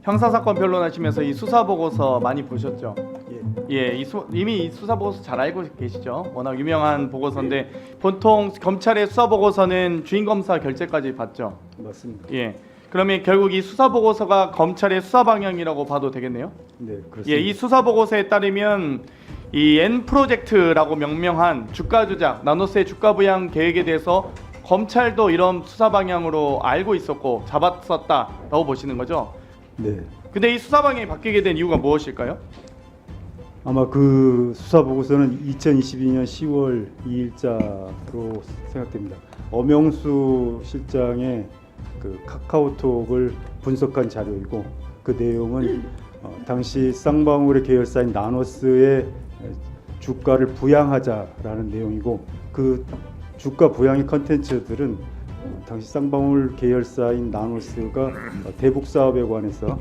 형사사건 변론하시면서 이 수사보고서 많이 보셨죠? 예. 이미 이 수사보고서 잘 알고 계시죠? 워낙 유명한 보고서인데 보통 검찰의 수사보고서는 주임검사 결재까지 받죠? 맞습니다. 예. 그러면 결국 이 수사보고서가 검찰의 수사 방향이라고 봐도 되겠네요? 네, 그렇습니다. 예, 이 수사보고서에 따르면 이 N 프로젝트라고 명명한 주가 조작, 나노스의 주가 부양 계획에 대해서 검찰도 이런 수사 방향으로 알고 있었고 잡았었다라고 보시는 거죠? 네. 근데 이 수사 방향이 바뀌게 된 이유가 무엇일까요? 아마 그 수사 보고서는 2022년 10월 2일자로 생각됩니다. 엄영수 실장의 그 카카오톡을 분석한 자료이고 그 내용은 당시 쌍방울의 계열사인 나노스의 주가를 부양하자라는 내용이고 그 주가 부양의 컨텐츠들은 당시 쌍방울 계열사인 나노스가 대북 사업에 관해서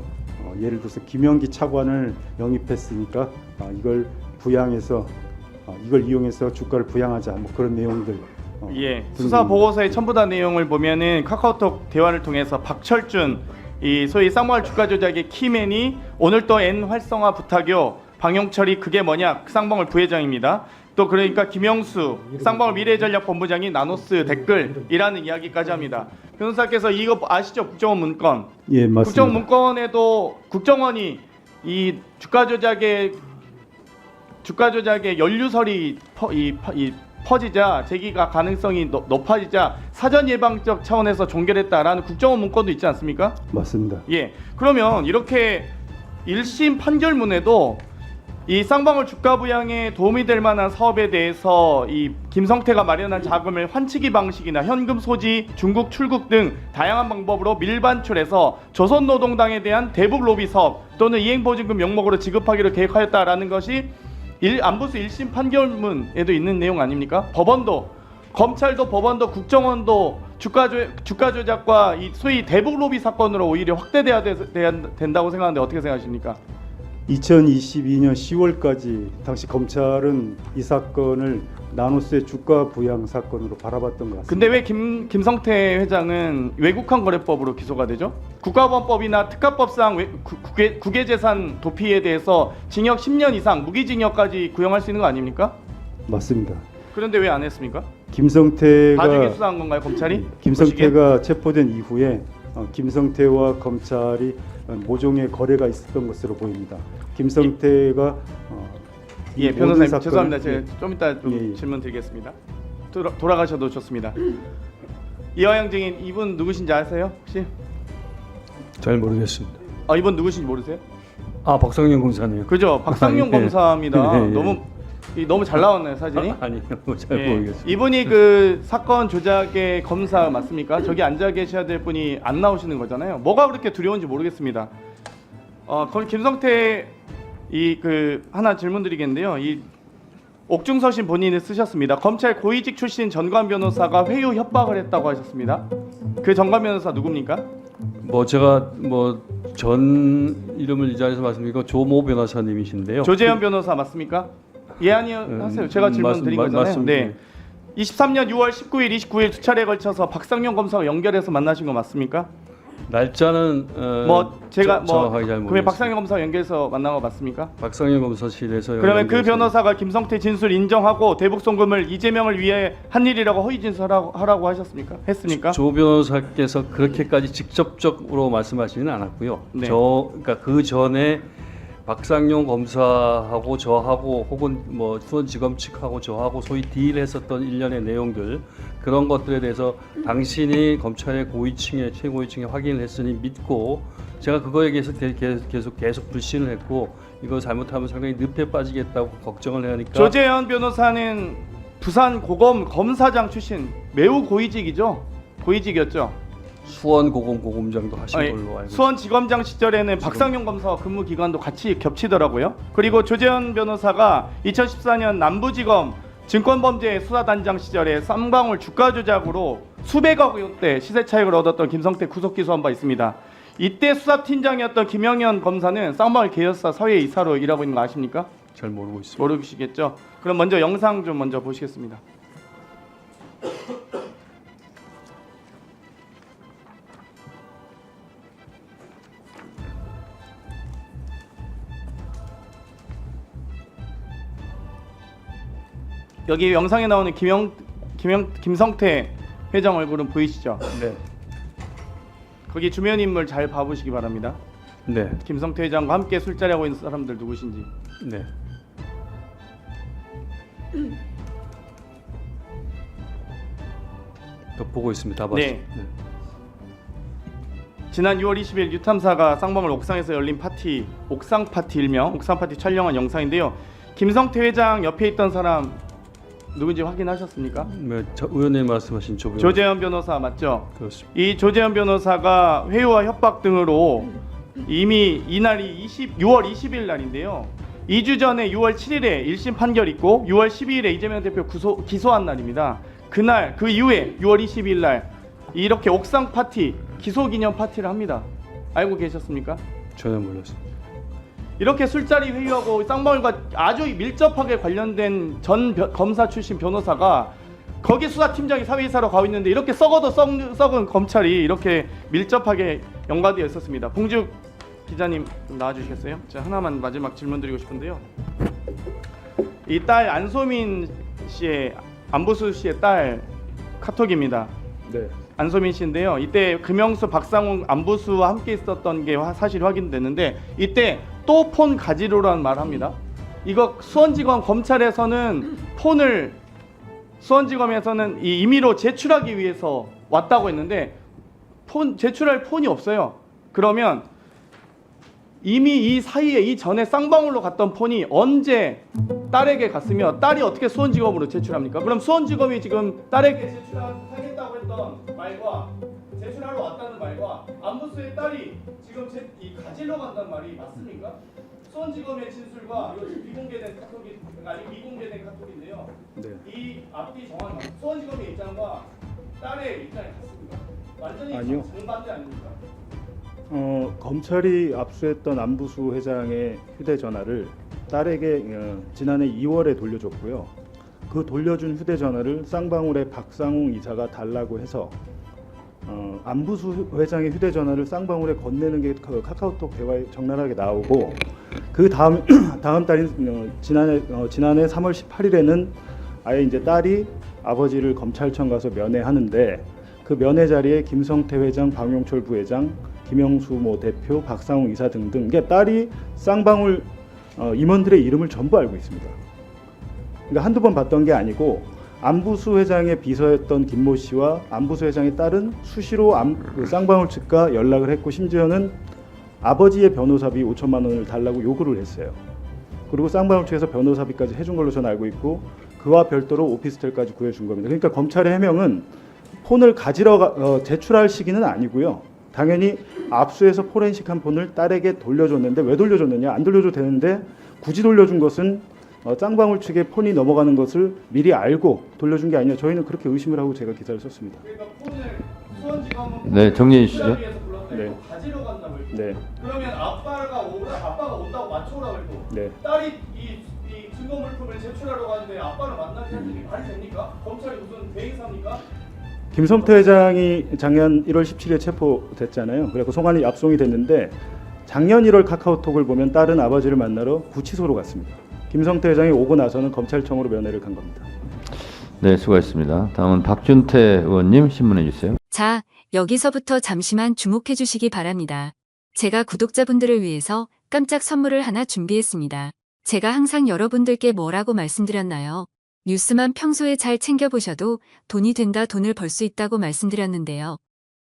예를 들어서 김영기 차관을 영입했으니까 이걸 부양해서 이걸 이용해서 주가를 부양하자 뭐 그런 내용들. 예, 수사 보고서의 첨부 다 내용을 보면은 카카오톡 대화를 통해서 박철준 이 소위 쌍방울 주가 조작의 키맨이 오늘 또 N 활성화 부탁요 방용철이 그게 뭐냐 쌍방울 부회장입니다. 또 그러니까 김영수 쌍방울 미래전략본부장이 나노스 댓글이라는 이야기까지 합니다. 변호사께서 이거 아시죠? 국정원 문건. 예, 맞습니다. 국정원 문건에도 국정원이 이 주가 조작의 연루설이 퍼지자 제기가 가능성이 높아지자 사전 예방적 차원에서 종결했다라는 국정원 문건도 있지 않습니까? 맞습니다. 예. 그러면 이렇게 1심 판결문에도 이 쌍방울 주가 부양에 도움이 될 만한 사업에 대해서 이 김성태가 마련한 자금을 환치기 방식이나 현금 소지, 중국 출국 등 다양한 방법으로 밀반출해서 조선노동당에 대한 대북 로비 사업 또는 이행보증금 명목으로 지급하기로 계획하였다라는 것이 안부수 1심 판결문에도 있는 내용 아닙니까? 법원도 검찰도 법원도 국정원도 주가 조작과 이 소위 대북 로비 사건으로 오히려 확대돼야 된다고 생각하는데 어떻게 생각하십니까? 2022년 10월까지 당시 검찰은 이 사건을 나노스의 주가 부양 사건으로 바라봤던 것 같습니다. 근데 왜 김성태 회장은 외국환 거래법으로 기소가 되죠? 국가보안법이나 특가법상 국외재산 도피에 대해서 징역 10년 이상 무기징역까지 구형할 수 있는 거 아닙니까? 맞습니다. 그런데 왜 안 했습니까? 김성태가 나중에 수사한 건가요, 검찰이? 김성태가 체포된 이후에 김성태와 검찰이 모종의 거래가 있었던 것으로 보입니다. 김성태가 예, 변호사님 죄송합니다. 제가 좀 이따 좀 예. 질문 드리겠습니다. 돌아가셔도 좋습니다. 이화영 증인 이분 누구신지 아세요? 혹시? 잘 모르겠습니다. 이분 누구신지 모르세요? 박상영 검사네요. 그죠? 박상용 예. 검사입니다. 예, 예. 너무 잘 나왔나요 사진이? 아니요, 잘 예. 모르겠습니다. 이분이 그 사건 조작의 검사 맞습니까? 저기 앉아 계셔야 될 분이 안 나오시는 거잖아요. 뭐가 그렇게 두려운지 모르겠습니다. 거기 김성태 하나 질문 드리겠는데요. 이 옥중서신 본인이 쓰셨습니다. 검찰 고위직 출신 전관 변호사가 회유 협박을 했다고 하셨습니다. 그 전관 변호사 누굽니까? 제가 전 이름을 이 자리에서 말씀드리고 조모 변호사님이신데요. 조재현 변호사 맞습니까? 예 아니요 하세요. 제가 질문 드린 거잖아요. 맞습니다. 네. 23년 6월 19일, 29일 두 차례에 걸쳐서 박상용 검사와 연결해서 만나신 거 맞습니까? 날짜는 제가 정확하게 잘 그러면 모르겠습니다. 박상용 검사와 연결해서 만난 거 맞습니까? 박상영 검사실에서 그러면 그 연결해서 변호사가 김성태 진술 인정하고 대북 송금을 이재명을 위해 한 일이라고 허위 진술하라고 하셨습니까? 했습니까? 조 변호사께서 그렇게까지 직접적으로 말씀하시지는 않았고요. 네. 그러니까 그 전에 박상용 검사하고 저하고 혹은 수원지검 측하고 저하고 소위 딜했었던 일련의 내용들 그런 것들에 대해서 당신이 검찰의 고위층에 최고위층에 확인을 했으니 믿고 제가 그거에 대해서 계속 불신을 했고 이거 잘못하면 상당히 늪에 빠지겠다고 걱정을 해야 하니까 조재현 변호사는 부산 고검 검사장 출신 매우 고위직이죠. 고위직이었죠. 수원 고검장도 하신 걸로 알고 있습니다. 수원지검장 시절에는 박상용 검사와 근무 기간도 같이 겹치더라고요. 그리고 조재현 변호사가 2014년 남부지검 증권범죄 수사단장 시절에 쌍방울 주가 조작으로 수백억 원대 시세 차익을 얻었던 김성태 구속 기소한 바 있습니다. 이때 수사팀장이었던 김영현 검사는 쌍방울 계열사 사회 이사로 일하고 있는 거 아십니까? 잘 모르고 있습니다. 모르시겠죠? 그럼 먼저 영상 좀 먼저 보시겠습니다. 여기 영상에 나오는 김성태 회장 얼굴은 보이시죠? 네. 거기 주변 인물 잘 봐보시기 바랍니다. 네. 김성태 회장과 함께 술자리 하고 있는 사람들 누구신지. 네. 더 보고 있습니다. 다 봤죠? 네. 지난 6월 20일 뉴탐사가 쌍방울 옥상에서 열린 파티, 옥상 파티 일명 옥상 파티 촬영한 영상인데요. 김성태 회장 옆에 있던 사람 누군지 확인하셨습니까? 저 의원님 말씀하신 조재현 변호사 맞죠? 그렇습니다. 이 조재현 변호사가 회유와 협박 등으로 이미 이날이 6월 20일 날인데요. 2주 전에 6월 7일에 1심 판결 있고 6월 12일에 이재명 대표 기소한 날입니다. 그날 그 이후에 6월 22일 날 이렇게 옥상 파티 기소 기념 파티를 합니다. 알고 계셨습니까? 전혀 몰랐습니다. 이렇게 술자리 회유하고 쌍방울과 아주 밀접하게 관련된 전 검사 출신 변호사가 거기 수사팀장이 사회이사로 가고 있는데 이렇게 썩어도 썩은 검찰이 이렇게 밀접하게 연관되어 있었습니다. 봉주 기자님 좀 나와주시겠어요? 제가 하나만 마지막 질문 드리고 싶은데요. 이 딸 안소민 씨의 안부수 씨의 딸 카톡입니다. 네. 안소민 씨인데요. 이때 금영수, 박상웅, 안부수와 함께 있었던 게 사실 확인됐는데 이때 또 폰 가지로라는 말을 합니다. 이거 수원지검 검찰에서는 폰을 수원지검에서는 이 임의로 제출하기 위해서 왔다고 했는데 제출할 폰이 없어요. 그러면 이미 이 사이에 이 전에 쌍방울로 갔던 폰이 언제 딸에게 갔으며 딸이 어떻게 수원지검으로 제출합니까? 그럼 수원지검이 지금 딸에게 제출하겠다고 했던 말과 제출하러 왔다는 말과 안부수의 딸이 지금 이 가지러 간다는 말이 맞습니까? 수원지검의 진술과 이거 미공개된 카톡이 아니 미공개된 카톡인데요. 네. 이 앞뒤 정확히 수원지검의 입장과 딸의 입장이 같습니까? 완전히 아니요. 정반대 아닙니까? 검찰이 압수했던 안부수 회장의 휴대전화를 딸에게 지난해 2월에 돌려줬고요. 그 돌려준 휴대전화를 쌍방울의 박상웅 이사가 달라고 해서 안부수 회장의 휴대전화를 쌍방울에 건네는 게 그 카카오톡 대화에 적나라하게 나오고 그 다음 달인 지난해 3월 18일에는 아예 이제 딸이 아버지를 검찰청 가서 면회하는데 그 면회 자리에 김성태 회장, 박용철 부회장, 김영수 모 대표, 박상웅 이사 등등 이게 딸이 쌍방울 임원들의 이름을 전부 알고 있습니다. 그러니까 한두 번 봤던 게 아니고 안부수 회장의 비서였던 김모 씨와 안부수 회장의 딸은 수시로 쌍방울 측과 연락을 했고 심지어는 아버지의 변호사비 5천만 원을 달라고 요구를 했어요. 그리고 쌍방울 측에서 변호사비까지 해준 걸로 저는 알고 있고 그와 별도로 오피스텔까지 구해준 겁니다. 그러니까 검찰의 해명은 폰을 가지러 제출할 시기는 아니고요. 당연히 압수해서 포렌식한 폰을 딸에게 돌려줬는데 왜 돌려줬느냐? 안 돌려줘도 되는데 굳이 돌려준 것은 쌍방울 측에 폰이 넘어가는 것을 미리 알고 돌려준 게 아니냐. 저희는 그렇게 의심을 하고 제가 기사를 썼습니다. 그러니까 폰을 수원지검은 네, 정리해 주시죠. 네. 가지러 간다고 했고 네. 그러면 아빠가 온다고 맞춰오라고 했고 네. 딸이 이 증거 물품을 제출하러 가는데 아빠를 만나게 하는 게 말이 됩니까? 검찰이 무슨 대행사입니까? 김성태 회장이 작년 1월 17일에 체포됐잖아요. 그래서 송환이 압송이 됐는데 작년 1월 카카오톡을 보면 딸은 아버지를 만나러 구치소로 갔습니다. 김성태 회장이 오고 나서는 검찰청으로 면회를 간 겁니다. 네, 수고하셨습니다. 다음은 박준태 의원님 신문해 주세요. 자, 여기서부터 잠시만 주목해 주시기 바랍니다. 제가 구독자분들을 위해서 깜짝 선물을 하나 준비했습니다. 제가 항상 여러분들께 뭐라고 말씀드렸나요? 뉴스만 평소에 잘 챙겨보셔도 돈이 된다, 돈을 벌 수 있다고 말씀드렸는데요.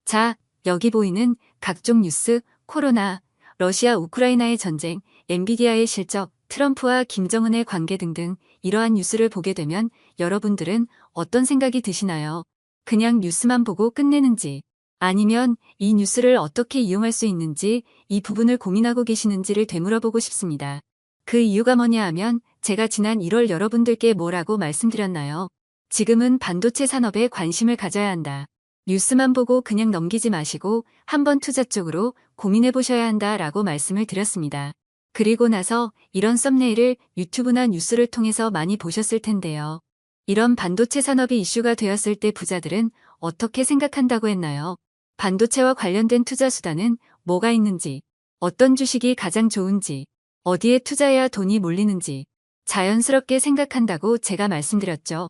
자, 여기 보이는 각종 뉴스, 코로나, 러시아 우크라이나의 전쟁, 엔비디아의 실적, 트럼프와 김정은의 관계 등등 이러한 뉴스를 보게 되면 여러분들은 어떤 생각이 드시나요? 그냥 뉴스만 보고 끝내는지 아니면 이 뉴스를 어떻게 이용할 수 있는지 이 부분을 고민하고 계시는지를 되물어보고 싶습니다. 그 이유가 뭐냐 하면 제가 지난 1월 여러분들께 뭐라고 말씀드렸나요? 지금은 반도체 산업에 관심을 가져야 한다. 뉴스만 보고 그냥 넘기지 마시고 한번 투자 쪽으로 고민해 보셔야 한다라고 말씀을 드렸습니다. 그리고 나서 이런 썸네일을 유튜브나 뉴스를 통해서 많이 보셨을 텐데요. 이런 반도체 산업이 이슈가 되었을 때 부자들은 어떻게 생각한다고 했나요? 반도체와 관련된 투자 수단은 뭐가 있는지, 어떤 주식이 가장 좋은지, 어디에 투자해야 돈이 몰리는지. 자연스럽게 생각한다고 제가 말씀드렸죠.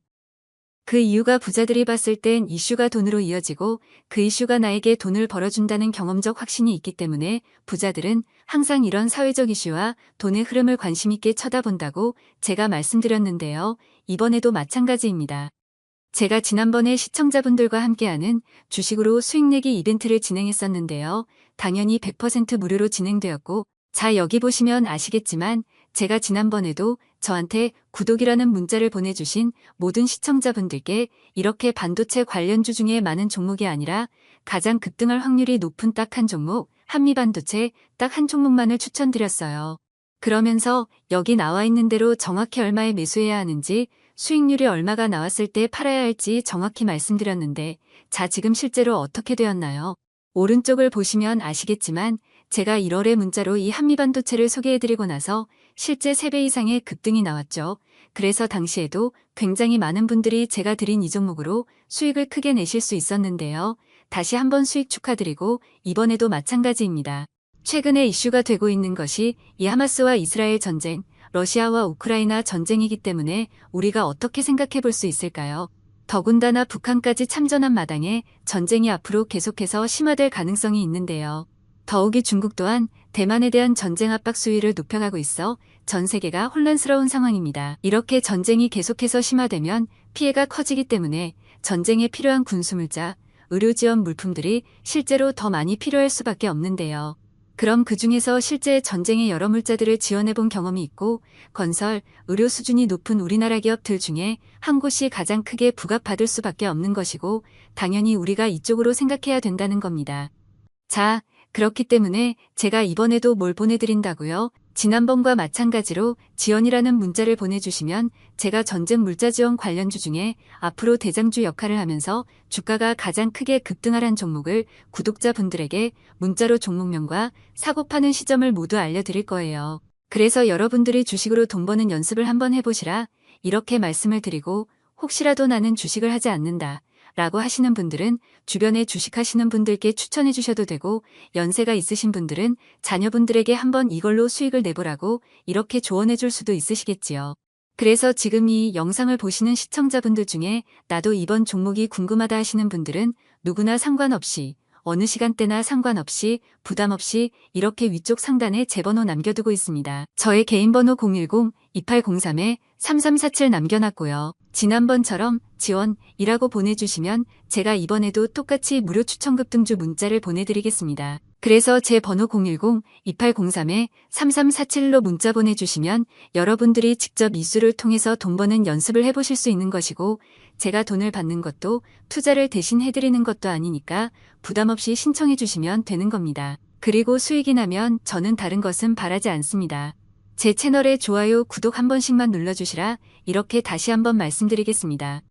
그 이유가 부자들이 봤을 땐 이슈가 돈으로 이어지고 그 이슈가 나에게 돈을 벌어준다는 경험적 확신이 있기 때문에 부자들은 항상 이런 사회적 이슈와 돈의 흐름을 관심 있게 쳐다본다고 제가 말씀드렸는데요. 이번에도 마찬가지입니다. 제가 지난번에 시청자분들과 함께하는 주식으로 수익 내기 이벤트를 진행했었는데요. 당연히 100% 무료로 진행되었고, 자 여기 보시면 아시겠지만 제가 지난번에도 저한테 구독이라는 문자를 보내주신 모든 시청자분들께 이렇게 반도체 관련주 중에 많은 종목이 아니라 가장 급등할 확률이 높은 딱 한 종목, 한미반도체 딱 한 종목만을 추천드렸어요. 그러면서 여기 나와 있는 대로 정확히 얼마에 매수해야 하는지, 수익률이 얼마가 나왔을 때 팔아야 할지 정확히 말씀드렸는데, 자 지금 실제로 어떻게 되었나요? 오른쪽을 보시면 아시겠지만 제가 1월에 문자로 이 한미반도체를 소개해드리고 나서 실제 3배 이상의 급등이 나왔죠. 그래서 당시에도 굉장히 많은 분들이 제가 드린 이 종목으로 수익을 크게 내실 수 있었는데요. 다시 한번 수익 축하드리고 이번에도 마찬가지입니다. 최근에 이슈가 되고 있는 것이 이 하마스와 이스라엘 전쟁, 러시아와 우크라이나 전쟁이기 때문에 우리가 어떻게 생각해 볼 수 있을까요? 더군다나 북한까지 참전한 마당에 전쟁이 앞으로 계속해서 심화될 가능성이 있는데요. 더욱이 중국 또한 대만에 대한 전쟁 압박 수위를 높여가고 있어 전 세계가 혼란스러운 상황입니다. 이렇게 전쟁이 계속해서 심화되면 피해가 커지기 때문에 전쟁에 필요한 군수물자, 의료 지원 물품들이 실제로 더 많이 필요할 수밖에 없는데요. 그럼 그 중에서 실제 전쟁의 여러 물자들을 지원해 본 경험이 있고 건설, 의료 수준이 높은 우리나라 기업들 중에 한 곳이 가장 크게 부각받을 수밖에 없는 것이고 당연히 우리가 이쪽으로 생각해야 된다는 겁니다. 자, 그렇기 때문에 제가 이번에도 뭘 보내드린다고요? 지난번과 마찬가지로 지원이라는 문자를 보내주시면 제가 전쟁 물자 지원 관련주 중에 앞으로 대장주 역할을 하면서 주가가 가장 크게 급등하란 종목을 구독자분들에게 문자로 종목명과 사고 파는 시점을 모두 알려드릴 거예요. 그래서 여러분들이 주식으로 돈 버는 연습을 한번 해보시라 이렇게 말씀을 드리고 혹시라도 나는 주식을 하지 않는다 라고 하시는 분들은 주변에 주식하시는 분들께 추천해 주셔도 되고 연세가 있으신 분들은 자녀분들에게 한번 이걸로 수익을 내보라고 이렇게 조언해 줄 수도 있으시겠지요. 그래서 지금 이 영상을 보시는 시청자분들 중에 나도 이번 종목이 궁금하다 하시는 분들은 누구나 상관없이 어느 시간대나 상관없이 부담 없이 이렇게 위쪽 상단에 제 번호 남겨두고 있습니다. 저의 개인 번호 010-2803-3347 남겨놨고요. 지난번처럼 지원이라고 보내주시면 제가 이번에도 똑같이 무료 추천 급등주 문자를 보내드리겠습니다. 그래서 제 번호 010-2803-3347로 문자 보내주시면 여러분들이 직접 이수를 통해서 돈 버는 연습을 해보실 수 있는 것이고 제가 돈을 받는 것도 투자를 대신 해드리는 것도 아니니까 부담 없이 신청해 주시면 되는 겁니다. 그리고 수익이 나면 저는 다른 것은 바라지 않습니다. 제 채널에 좋아요, 구독 한 번씩만 눌러주시라 이렇게 다시 한번 말씀드리겠습니다.